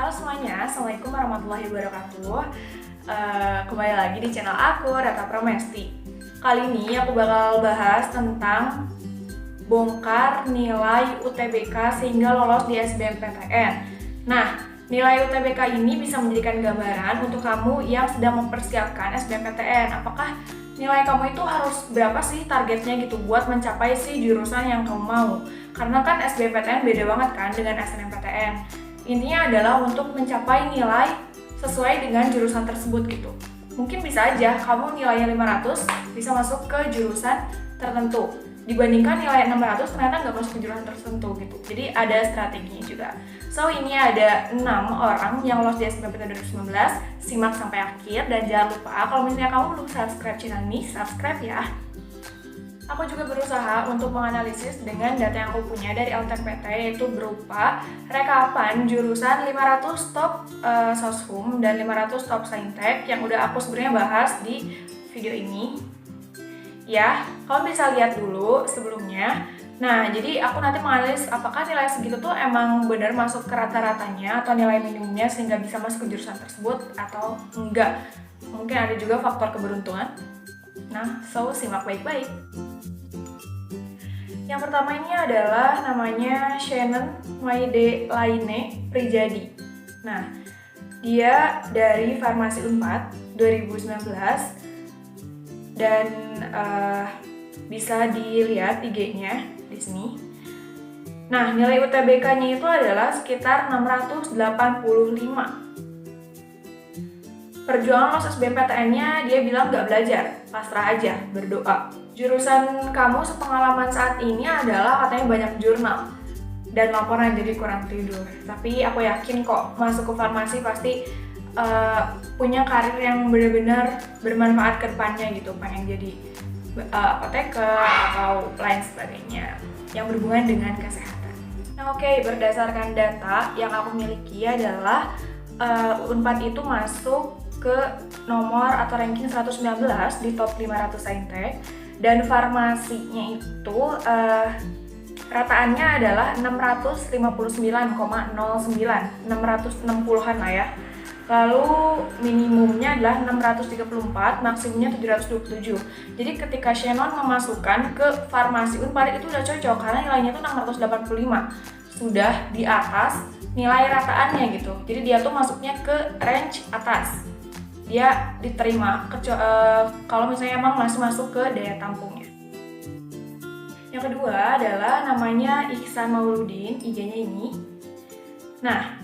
Halo semuanya, Assalamualaikum warahmatullahi wabarakatuh. Kembali lagi di channel aku, Reta Pramesti. Kali ini aku bakal bahas tentang bongkar nilai UTBK sehingga lolos di SBMPTN. Nah, nilai UTBK ini bisa menjadikan gambaran untuk kamu yang sedang mempersiapkan SBMPTN. Apakah nilai kamu itu harus berapa sih targetnya gitu buat mencapai si jurusan yang kamu mau? Karena kan SBMPTN beda banget kan dengan SNMPTN. Intinya adalah untuk mencapai nilai sesuai dengan jurusan tersebut gitu. Mungkin bisa aja kamu nilainya 500 bisa masuk ke jurusan tertentu. Dibandingkan nilai 600 ternyata nggak masuk ke jurusan tertentu gitu. Jadi ada strateginya juga. So ini ada 6 orang yang lolos di SBMPTN 2019. Simak sampai akhir dan jangan lupa kalau misalnya kamu belum subscribe channel ini, subscribe ya. Aku juga berusaha untuk menganalisis dengan data yang aku punya dari LTPT, yaitu berupa rekapan jurusan 500 top Soshum dan 500 top Saintek yang udah aku sebenarnya bahas di video ini. Ya, kamu bisa lihat dulu sebelumnya. Nah, jadi aku nanti menganalisis apakah nilai segitu tuh emang benar masuk ke rata-ratanya atau nilai minimumnya sehingga bisa masuk ke jurusan tersebut atau enggak. Mungkin ada juga faktor keberuntungan. Nah, so simak baik-baik. Yang pertama ini adalah namanya Shannon Maidelaine Prijadi. Nah, dia dari Farmasi Unpad 2019 dan bisa dilihat IG-nya di sini. Nah, nilai UTBK-nya itu adalah sekitar 685. Perjuangan lolos SBMPTN-nya dia bilang nggak belajar, pasrah aja, berdoa. Jurusan kamu sepengalaman saat ini adalah katanya banyak jurnal dan laporan jadi kurang tidur. Tapi aku yakin kok masuk ke farmasi pasti punya karir yang benar-benar bermanfaat ke depannya gitu. Pengen jadi apoteker atau lain sebagainya yang berhubungan dengan kesehatan. Nah oke, berdasarkan data yang aku miliki adalah Unpad itu masuk ke nomor atau ranking 119 di top 500 Saintek dan farmasinya itu rataannya adalah 659,09 660-an lah ya. Lalu minimumnya adalah 634, maksimumnya 727. Jadi ketika Shannon memasukkan ke farmasi Unpad itu udah cocok karena nilainya itu 685. Sudah di atas nilai rataannya gitu. Jadi dia tuh masuknya ke range atas. Dia diterima kalau misalnya emang masih masuk ke daya tampungnya. Yang kedua adalah namanya Ihsan Mauludin, IG-nya ini. Nah,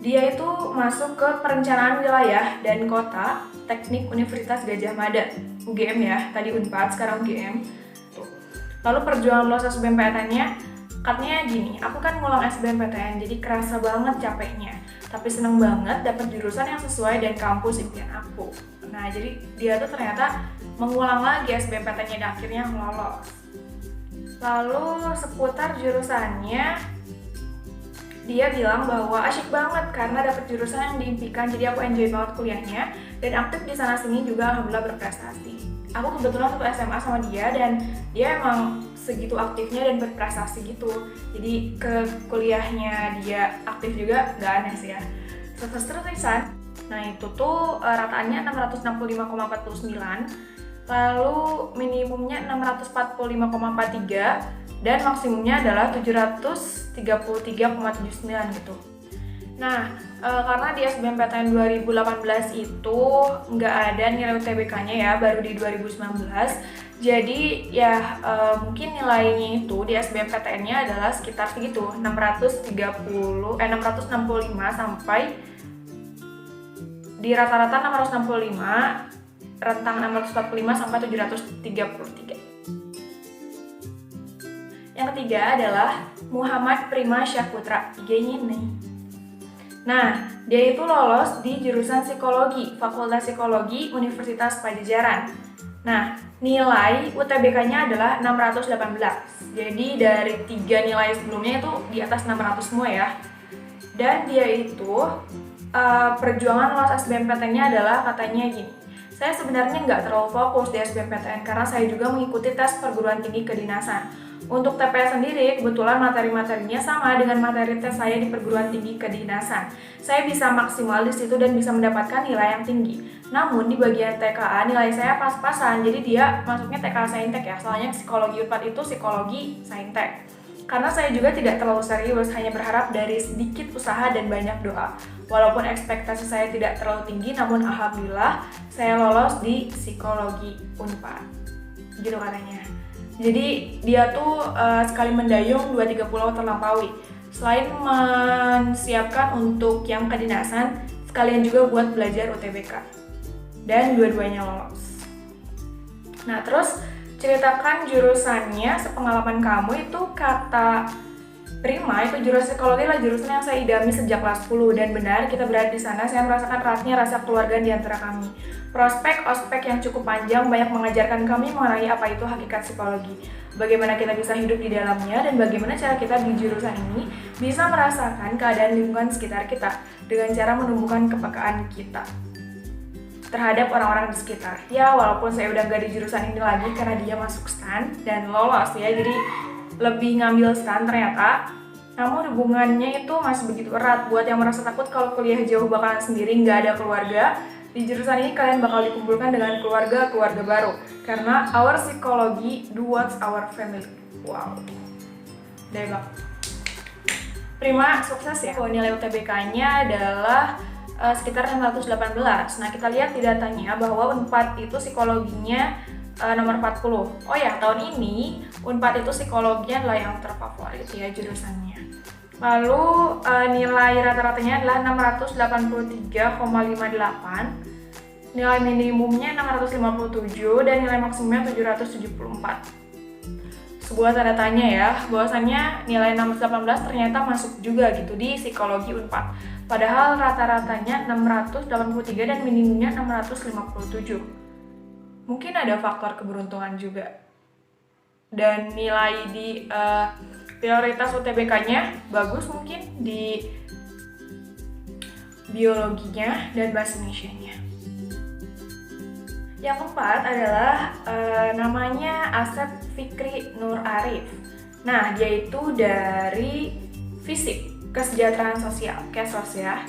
dia itu masuk ke perencanaan wilayah dan kota Teknik Universitas Gadjah Mada, UGM ya, tadi Unpad, sekarang UGM. Tuh. Lalu perjuangan lolos SBMPTN-nya, katanya gini, aku kan ngulang SBMPTN jadi kerasa banget capeknya. Tapi seneng banget dapat jurusan yang sesuai dan kampus impian aku. Nah, jadi dia tuh ternyata mengulang lagi SBMPTN-nya dan akhirnya lolos. Lalu seputar jurusannya, dia bilang bahwa asyik banget karena dapat jurusan yang diimpikan, jadi aku enjoy banget kuliahnya dan aktif di sana sini juga alhamdulillah berprestasi. Aku kebetulan satu SMA sama dia dan dia emang segitu aktifnya dan berprestasi gitu. Jadi ke kuliahnya dia aktif juga gak aneh sih ya. Terus-terusan. Nah itu tuh rataannya 665,49, lalu minimumnya 645,43 dan maksimumnya adalah 733,79 gitu. Nah, karena di SBMPTN 2018 itu nggak ada nilai UTBK-nya ya, baru di 2019. Jadi ya mungkin nilainya itu di SBMPTN-nya adalah sekitar segitu, 665 sampai di rata-rata 665, rentang 645 sampai 733. Yang ketiga adalah Muhammad Prima Syahputra, IG-nya nih. Nah, dia itu lolos di jurusan Psikologi, Fakultas Psikologi Universitas Pajajaran. Nah, nilai UTBK-nya adalah 618. Jadi dari 3 nilai sebelumnya itu di atas 600 semua ya. Dan dia itu perjuangan lolos SBMPTN-nya adalah katanya gini. Saya sebenarnya nggak terlalu fokus di SBMPTN karena saya juga mengikuti tes perguruan tinggi kedinasan. Untuk TPS sendiri, kebetulan materi-materinya sama dengan materi tes saya di perguruan tinggi kedinasan. Saya bisa maksimal di situ dan bisa mendapatkan nilai yang tinggi. Namun di bagian TKA nilai saya pas-pasan, jadi dia masuknya TKA Saintek ya. Soalnya psikologi Unpad itu psikologi Saintek. Karena saya juga tidak terlalu serius, hanya berharap dari sedikit usaha dan banyak doa. Walaupun ekspektasi saya tidak terlalu tinggi, namun alhamdulillah saya lolos di psikologi Unpad. Gitu katanya. Jadi dia tuh sekali mendayung 2-3 pulau terlampaui. Selain menyiapkan untuk yang kedinasan, sekalian juga buat belajar UTBK. Dan dua-duanya lolos. Nah terus ceritakan jurusannya, sepengalaman kamu. Itu kata Prima, itu jurusan psikologi adalah jurusan yang saya idami sejak kelas 10. Dan benar, kita berada di sana, saya merasakan eratnya rasa keluarga di antara kami. Prospek, ospek yang cukup panjang banyak mengajarkan kami mengenai apa itu hakikat psikologi, bagaimana kita bisa hidup di dalamnya, dan bagaimana cara kita di jurusan ini bisa merasakan keadaan lingkungan sekitar kita dengan cara menumbuhkan kepekaan kita terhadap orang-orang di sekitar. Ya, walaupun saya udah gak di jurusan ini lagi karena dia masuk STAN dan lolos ya, jadi lebih ngambil STAN ternyata. Namun hubungannya itu masih begitu erat. Buat yang merasa takut kalau kuliah jauh bakalan sendiri, nggak ada keluarga, di jurusan ini kalian bakal dikumpulkan dengan keluarga baru. Karena our psychology towards our family. Wow, debak. Prima sukses ya. Nilai UTBK-nya adalah sekitar 618. Nah kita lihat di datanya bahwa Unpad itu psikologinya nomor 40. Oh ya, tahun ini Unpad itu psikologinya adalah yang terfavorit ya jurusannya. Lalu nilai rata-ratanya adalah 683,58. Nilai minimumnya 657 dan nilai maksimumnya 774. Sebuah tanda tanya ya, bahwasannya nilai 618 ternyata masuk juga gitu di psikologi Unpad. Padahal rata-ratanya 683 dan minimumnya 657. Mungkin ada faktor keberuntungan juga. Dan nilai di prioritas UTBK-nya bagus mungkin di biologinya dan bahasa Indonesianya. Yang keempat adalah namanya Asep Fikri Nur Arif. Nah, dia itu dari FISIP, Kesejahteraan Sosial, Kesos ya.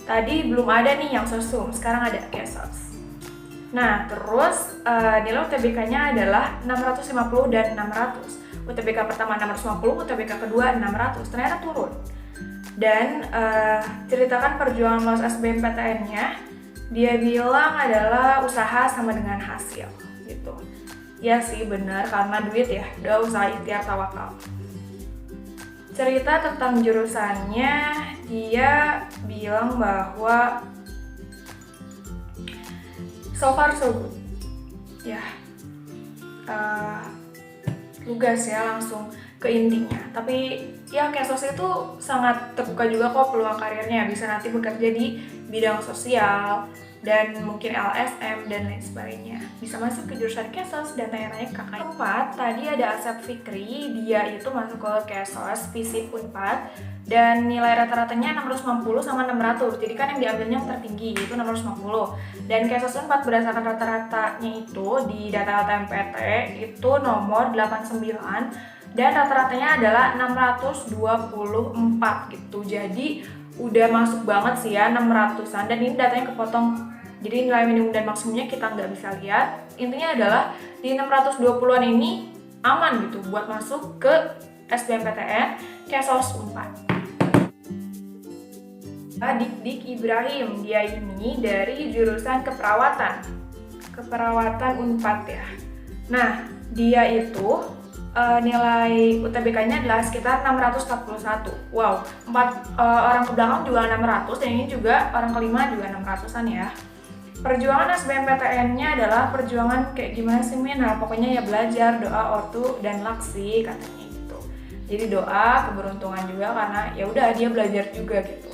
Tadi belum ada nih yang sosum, sekarang ada Kesos. Nah, terus nilai UTBK-nya adalah 650 dan 600. UTBK pertama 650, UTBK kedua 600. Ternyata turun. Dan ceritakan perjuangan lolos SBMPTN-nya, dia bilang adalah usaha sama dengan hasil gitu. Ya sih benar, karena duit ya, udah usaha ikhtiar tawakal. Cerita tentang jurusannya, dia bilang bahwa so far so good. Ya, lugas ya, langsung ke intinya. Tapi ya Kesos itu sangat terbuka juga kok peluang karirnya. Bisa nanti bekerja di bidang sosial dan mungkin LSM dan lain sebagainya. Bisa masuk ke jurusan Kesos dan tanya-tanya ke kakak. Keempat, tadi ada Asep Fikri, dia itu masuk ke Kesos, FISIP Unpad, dan nilai rata-ratanya 650 sama 600. Jadi kan yang diambilnya yang tertinggi, itu 650. Dan Kesos Unpad berdasarkan rata-ratanya itu di data LTMPT itu nomor 89 dan rata-ratanya adalah 624 gitu. Jadi udah masuk banget sih ya 600-an, dan ini datanya kepotong. Jadi nilai minimum dan maksimumnya kita nggak bisa lihat. Intinya adalah di 620-an ini aman gitu buat masuk ke SBMPTN Kesos Unpad. Dik Ibrahim, dia ini dari jurusan keperawatan Unpad ya. Nah, dia itu nilai UTBK-nya adalah sekitar 641. Wow, 4 orang ke belakang juga 600, dan ini juga orang kelima juga 600-an ya. Perjuangan SBMPTN-nya adalah perjuangan kayak gimana sih Min? Nah, pokoknya ya belajar, doa, ortu, dan laksi katanya gitu. Jadi doa, keberuntungan juga karena ya udah dia belajar juga gitu.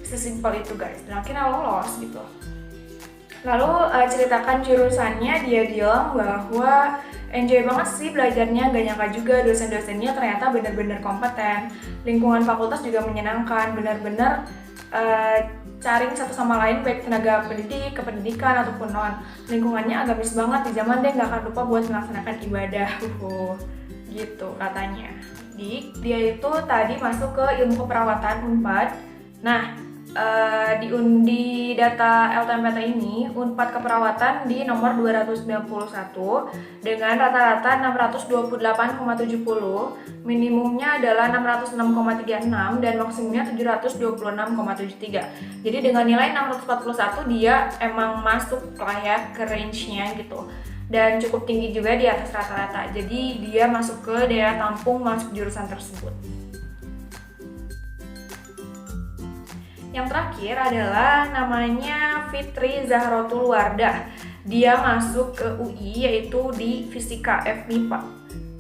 Sesimpel itu guys, dan akhirnya lolos gitu. Lalu ceritakan jurusannya, dia bilang bahwa enjoy banget sih belajarnya, gak nyangka juga dosen-dosennya ternyata benar-benar kompeten. Lingkungan fakultas juga menyenangkan, benar-benar caring satu sama lain, baik tenaga pendidik, kependidikan, ataupun non. Lingkungannya agamis banget, di zaman dia gak akan lupa buat melaksanakan ibadah. gitu katanya. Dia itu tadi masuk ke ilmu keperawatan Unpad. Nah, di data LTMPT ini, Unpad keperawatan di nomor 291 dengan rata-rata 628,70, minimumnya adalah 606,36 dan maksimumnya 726,73. Jadi dengan nilai 641 dia emang masuk lah ya ke range-nya gitu. Dan cukup tinggi juga di atas rata-rata. Jadi dia masuk ke daya tampung masuk jurusan tersebut. Yang terakhir adalah namanya Fitri Zahrotul Wardah. Dia masuk ke UI yaitu di Fisika FMIPA.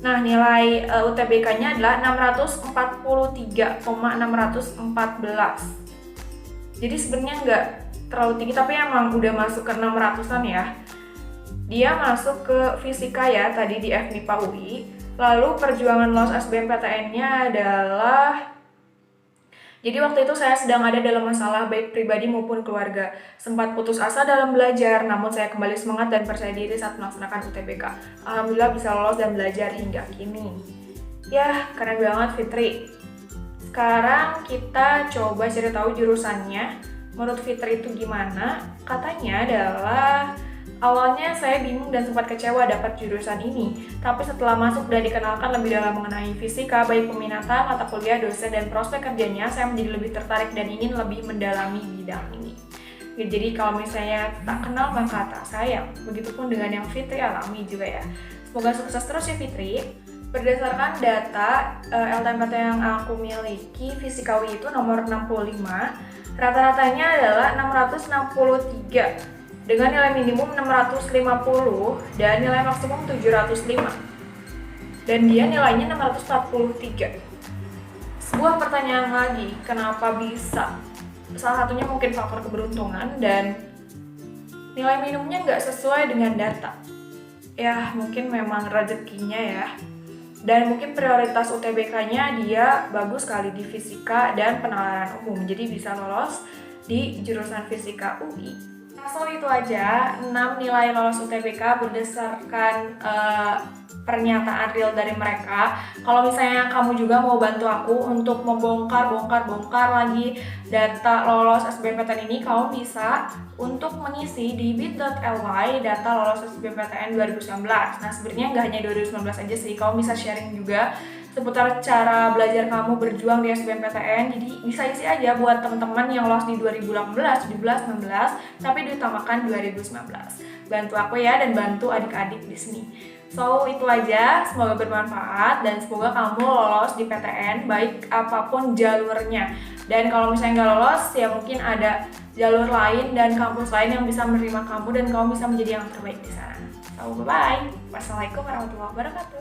Nah, nilai UTBK-nya adalah 643,614. Jadi sebenarnya nggak terlalu tinggi, tapi emang udah masuk ke 600-an ya. Dia masuk ke Fisika ya, tadi di FMIPA UI. Lalu perjuangan lolos SBMPTN-nya adalah... Jadi waktu itu saya sedang ada dalam masalah baik pribadi maupun keluarga. Sempat putus asa dalam belajar, namun saya kembali semangat dan percaya diri saat melaksanakan UTBK. Alhamdulillah bisa lolos dan belajar hingga kini. Ya, keren banget Fitri. Sekarang kita coba cari tahu jurusannya. Menurut Fitri itu gimana? Katanya adalah... Awalnya saya bingung dan sempat kecewa dapat jurusan ini, tapi setelah masuk dan dikenalkan lebih dalam mengenai fisika, baik peminatan, mata kuliah, dosen, dan prospek kerjanya, saya menjadi lebih tertarik dan ingin lebih mendalami bidang ini. Jadi kalau misalnya tak kenal maka tak sayang, begitupun dengan yang Fitri alami juga ya. Semoga sukses terus ya Fitri. Berdasarkan data LTMPT yang aku miliki, Fisika UI itu nomor 65, rata-ratanya adalah 663. Dengan nilai minimum 650 dan nilai maksimum 705. Dan dia nilainya 643. Sebuah pertanyaan lagi, kenapa bisa? Salah satunya mungkin faktor keberuntungan dan nilai minimumnya nggak sesuai dengan data. Ya mungkin memang rezekinya ya. Dan mungkin prioritas UTBK-nya dia bagus sekali di fisika dan penalaran umum. Jadi bisa lolos di jurusan fisika UI. So itu aja 6 nilai lolos UTBK berdasarkan pernyataan real dari mereka. Kalau misalnya kamu juga mau bantu aku untuk membongkar lagi data lolos SBMPTN ini, kamu bisa untuk mengisi di bit.ly data lolos SBMPTN 2019. Nah sebenarnya nggak hanya 2019 aja sih, kamu bisa sharing juga seputar cara belajar kamu berjuang di SBMPTN. Jadi bisa isi aja buat teman-teman yang lolos di 2018, 17, 16, tapi diutamakan 2019. Bantu aku ya dan bantu adik-adik di sini. So itu aja, semoga bermanfaat dan semoga kamu lolos di PTN baik apapun jalurnya. Dan kalau misalnya nggak lolos ya mungkin ada jalur lain dan kampus lain yang bisa menerima kamu dan kamu bisa menjadi yang terbaik di sana. So bye bye. Wassalamualaikum warahmatullahi wabarakatuh.